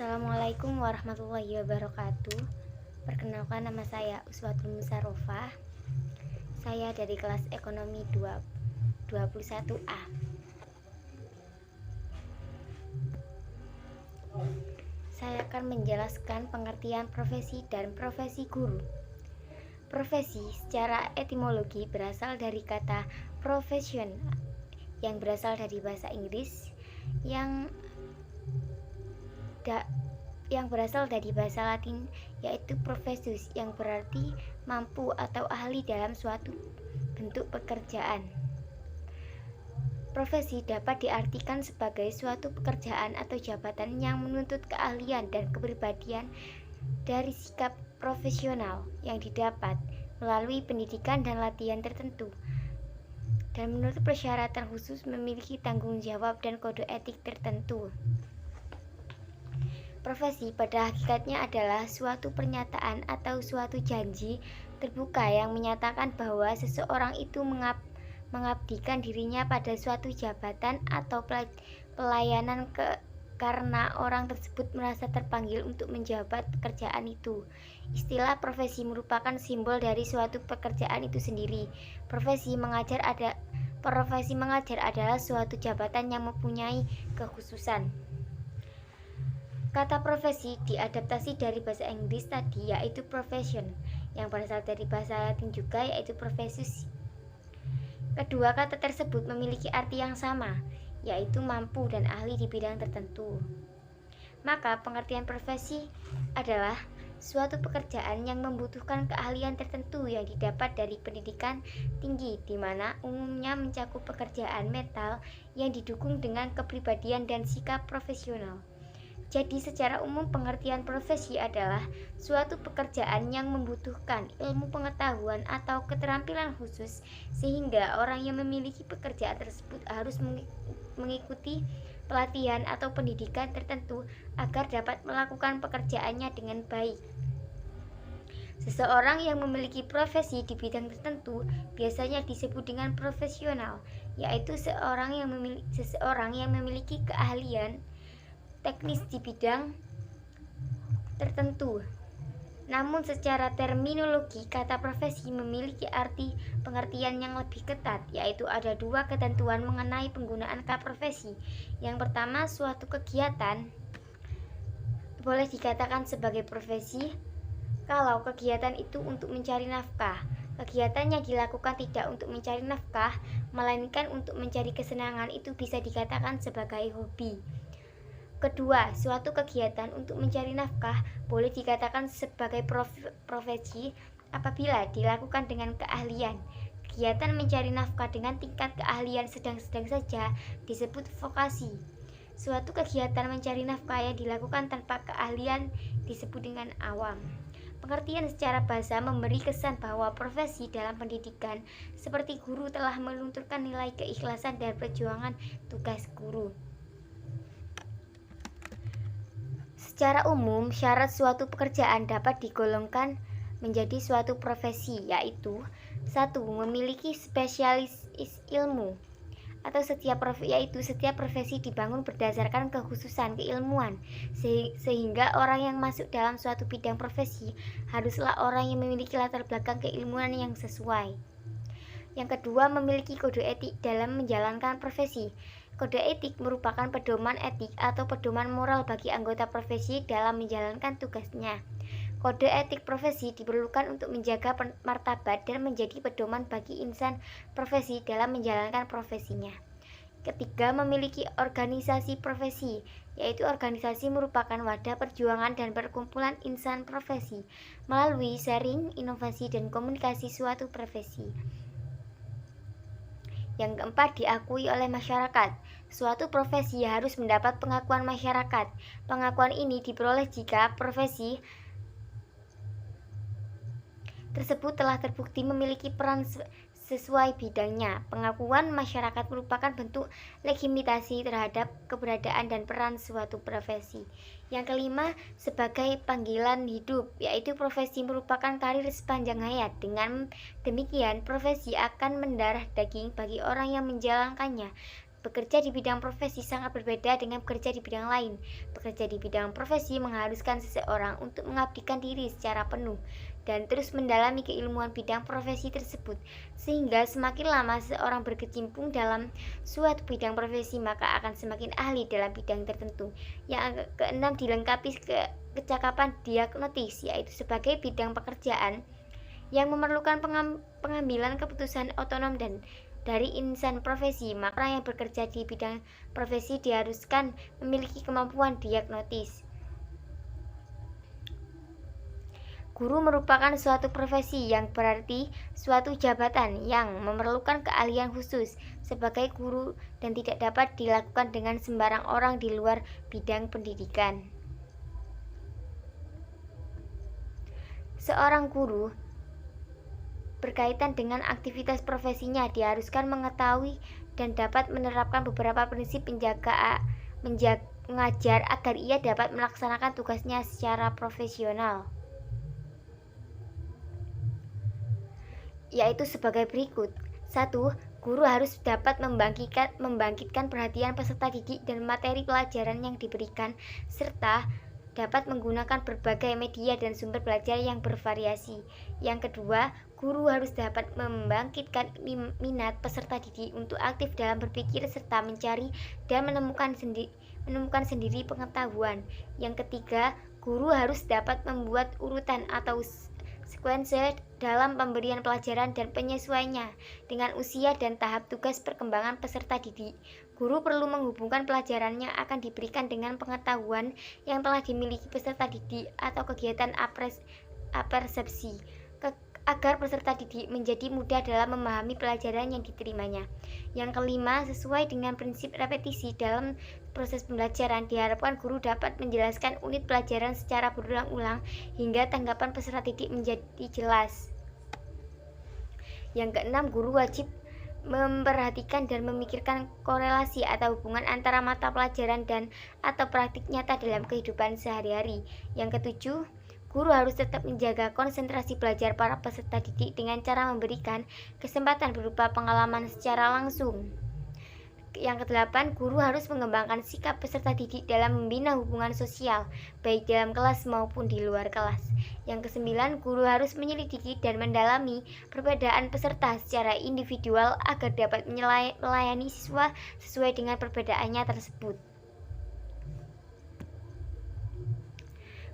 Assalamualaikum warahmatullahi wabarakatuh. Perkenalkan, nama saya Uswatul Musarofah. Saya dari kelas ekonomi 21A. Saya akan menjelaskan pengertian profesi dan profesi guru. Profesi secara etimologi berasal dari kata profession yang berasal dari bahasa Inggris yang berasal dari bahasa Latin, yaitu professus, yang berarti mampu atau ahli dalam suatu bentuk pekerjaan. Profesi dapat diartikan sebagai suatu pekerjaan atau jabatan yang menuntut keahlian dan kepribadian dari sikap profesional yang didapat melalui pendidikan dan latihan tertentu, dan menurut persyaratan khusus memiliki tanggung jawab dan kode etik tertentu. Profesi pada hakikatnya adalah suatu pernyataan atau suatu janji terbuka yang menyatakan bahwa seseorang itu mengabdikan dirinya pada suatu jabatan atau pelayanan karena orang tersebut merasa terpanggil untuk menjabat pekerjaan itu. Istilah profesi merupakan simbol dari suatu pekerjaan itu sendiri. Profesi mengajar adalah suatu jabatan yang mempunyai kekhususan. Kata profesi diadaptasi dari bahasa Inggris tadi, yaitu profession, yang berasal dari bahasa Latin juga, yaitu professus. Kedua kata tersebut memiliki arti yang sama, yaitu mampu dan ahli di bidang tertentu. Maka pengertian profesi adalah suatu pekerjaan yang membutuhkan keahlian tertentu yang didapat dari pendidikan tinggi, di mana umumnya mencakup pekerjaan mental yang didukung dengan kepribadian dan sikap profesional. Jadi secara umum pengertian profesi adalah suatu pekerjaan yang membutuhkan ilmu pengetahuan atau keterampilan khusus, sehingga orang yang memiliki pekerjaan tersebut harus mengikuti pelatihan atau pendidikan tertentu agar dapat melakukan pekerjaannya dengan baik. Seseorang yang memiliki profesi di bidang tertentu biasanya disebut dengan profesional, yaitu seseorang yang memiliki keahlian teknis di bidang tertentu. Namun secara terminologi, kata profesi memiliki arti pengertian yang lebih ketat, yaitu ada dua ketentuan mengenai penggunaan kata profesi. Yang pertama, suatu kegiatan boleh dikatakan sebagai profesi kalau kegiatan itu untuk mencari nafkah. Kegiatan yang dilakukan tidak untuk mencari nafkah, melainkan untuk mencari kesenangan, itu bisa dikatakan sebagai hobi. Kedua, suatu kegiatan untuk mencari nafkah boleh dikatakan sebagai profesi apabila dilakukan dengan keahlian. Kegiatan mencari nafkah dengan tingkat keahlian sedang-sedang saja disebut vokasi. Suatu kegiatan mencari nafkah yang dilakukan tanpa keahlian disebut dengan awam. Pengertian secara bahasa memberi kesan bahwa profesi dalam pendidikan seperti guru telah melunturkan nilai keikhlasan dan perjuangan tugas guru. Secara umum, syarat suatu pekerjaan dapat digolongkan menjadi suatu profesi, yaitu 1. Memiliki spesialis ilmu, atau setiap profesi dibangun berdasarkan kekhususan keilmuan, sehingga orang yang masuk dalam suatu bidang profesi haruslah orang yang memiliki latar belakang keilmuan yang sesuai. Yang kedua, memiliki kode etik dalam menjalankan profesi. Kode etik merupakan pedoman etik atau pedoman moral bagi anggota profesi dalam menjalankan tugasnya. Kode etik profesi diperlukan untuk menjaga martabat dan menjadi pedoman bagi insan profesi dalam menjalankan profesinya. Ketiga, memiliki organisasi profesi, yaitu organisasi merupakan wadah perjuangan dan perkumpulan insan profesi melalui sharing, inovasi, dan komunikasi suatu profesi. Yang keempat, diakui oleh masyarakat. Suatu profesi harus mendapat pengakuan masyarakat. Pengakuan ini diperoleh jika profesi tersebut telah terbukti memiliki peran sesuai bidangnya. Pengakuan masyarakat merupakan bentuk legitimasi terhadap keberadaan dan peran suatu profesi. Yang kelima, sebagai panggilan hidup, yaitu profesi merupakan karir sepanjang hayat. Dengan demikian, profesi akan mendarah daging bagi orang yang menjalankannya. Bekerja di bidang profesi sangat berbeda dengan bekerja di bidang lain. Bekerja di bidang profesi mengharuskan seseorang untuk mengabdikan diri secara penuh dan terus mendalami keilmuan bidang profesi tersebut, sehingga semakin lama seseorang berkecimpung dalam suatu bidang profesi maka akan semakin ahli dalam bidang tertentu. Yang keenam, dilengkapi kecakapan diagnotis, yaitu sebagai bidang pekerjaan yang memerlukan pengambilan keputusan otonom dan dari insan profesi, maka orang yang bekerja di bidang profesi diharuskan memiliki kemampuan diagnotis. Guru merupakan suatu profesi yang berarti suatu jabatan yang memerlukan keahlian khusus sebagai guru dan tidak dapat dilakukan dengan sembarang orang di luar bidang pendidikan. Seorang guru berkaitan dengan aktivitas profesinya diharuskan mengetahui dan dapat menerapkan beberapa prinsip mengajar agar ia dapat melaksanakan tugasnya secara profesional, yaitu sebagai berikut. 1. Guru harus dapat membangkitkan perhatian peserta didik dan materi pelajaran yang diberikan, serta dapat menggunakan berbagai media dan sumber belajar yang bervariasi. Yang kedua, guru harus dapat membangkitkan minat peserta didik untuk aktif dalam berpikir serta mencari dan menemukan sendiri pengetahuan. Yang ketiga, guru harus dapat membuat urutan atau sekuense dalam pemberian pelajaran dan penyesuaiannya dengan usia dan tahap tugas perkembangan peserta didik. Guru perlu menghubungkan pelajaran yang akan diberikan dengan pengetahuan yang telah dimiliki peserta didik atau kegiatan apersepsi agar peserta didik menjadi mudah dalam memahami pelajaran yang diterimanya. Yang kelima, sesuai dengan prinsip repetisi dalam proses pembelajaran, diharapkan guru dapat menjelaskan unit pelajaran secara berulang-ulang hingga tanggapan peserta didik menjadi jelas. Yang keenam, guru wajib memperhatikan dan memikirkan korelasi atau hubungan antara mata pelajaran dan atau praktik nyata dalam kehidupan sehari-hari. Yang ketujuh, guru harus tetap menjaga konsentrasi belajar para peserta didik dengan cara memberikan kesempatan berupa pengalaman secara langsung. Yang kedelapan, guru harus mengembangkan sikap peserta didik dalam membina hubungan sosial, baik dalam kelas maupun di luar kelas. Yang kesembilan, guru harus menyelidiki dan mendalami perbedaan peserta secara individual agar dapat melayani siswa sesuai dengan perbedaannya tersebut.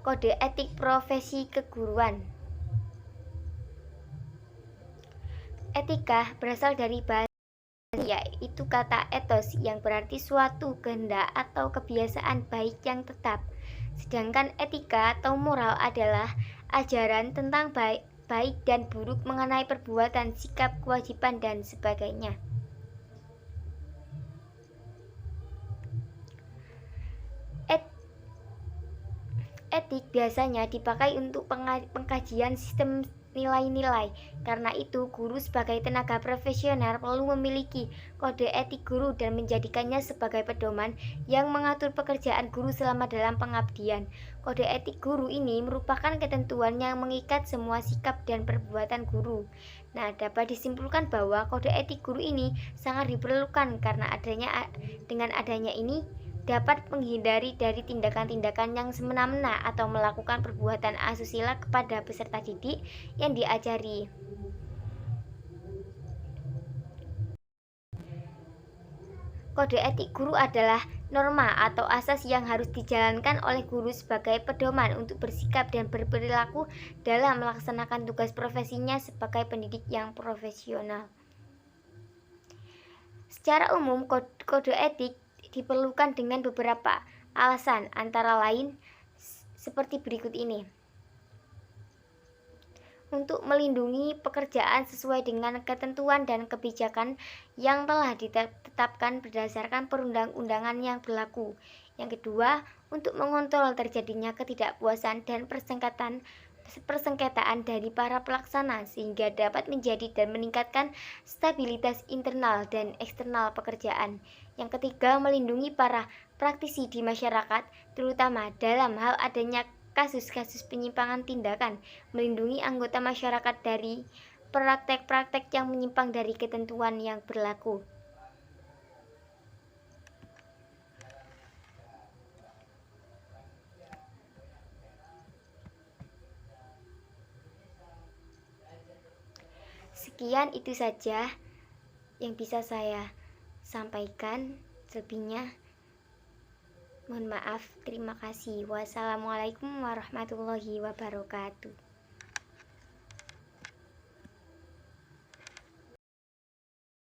Kode etik profesi keguruan. Etika berasal dari bahasa yaitu kata etos yang berarti suatu kehendak atau kebiasaan baik yang tetap. Sedangkan etika atau moral adalah ajaran tentang baik dan buruk mengenai perbuatan, sikap, kewajiban, dan sebagainya. Etik biasanya dipakai untuk pengkajian sistem nilai-nilai. Karena itu, guru sebagai tenaga profesional perlu memiliki kode etik guru dan menjadikannya sebagai pedoman yang mengatur pekerjaan guru selama dalam pengabdian. Kode etik guru ini merupakan ketentuan yang mengikat semua sikap dan perbuatan guru. Nah, dapat disimpulkan bahwa kode etik guru ini sangat diperlukan karena dengan adanya ini dapat menghindari dari tindakan-tindakan yang semena-mena atau melakukan perbuatan asusila kepada peserta didik yang diajari. Kode etik guru adalah norma atau asas yang harus dijalankan oleh guru sebagai pedoman untuk bersikap dan berperilaku dalam melaksanakan tugas profesinya sebagai pendidik yang profesional. Secara umum, kode etik diperlukan dengan beberapa alasan, antara lain seperti berikut ini. Untuk melindungi pekerjaan sesuai dengan ketentuan dan kebijakan yang telah ditetapkan berdasarkan perundang-undangan yang berlaku. Yang kedua, untuk mengontrol terjadinya ketidakpuasan dan persengketaan dari para pelaksana sehingga dapat menjadi dan meningkatkan stabilitas internal dan eksternal pekerjaan. Yang ketiga, melindungi para praktisi di masyarakat, terutama dalam hal adanya kasus-kasus penyimpangan tindakan, melindungi anggota masyarakat dari praktek-praktek yang menyimpang dari ketentuan yang berlaku. sekian itu saja yang bisa saya sampaikan. Selebihnya mohon maaf. Terima kasih. Wassalamualaikum warahmatullahi wabarakatuh.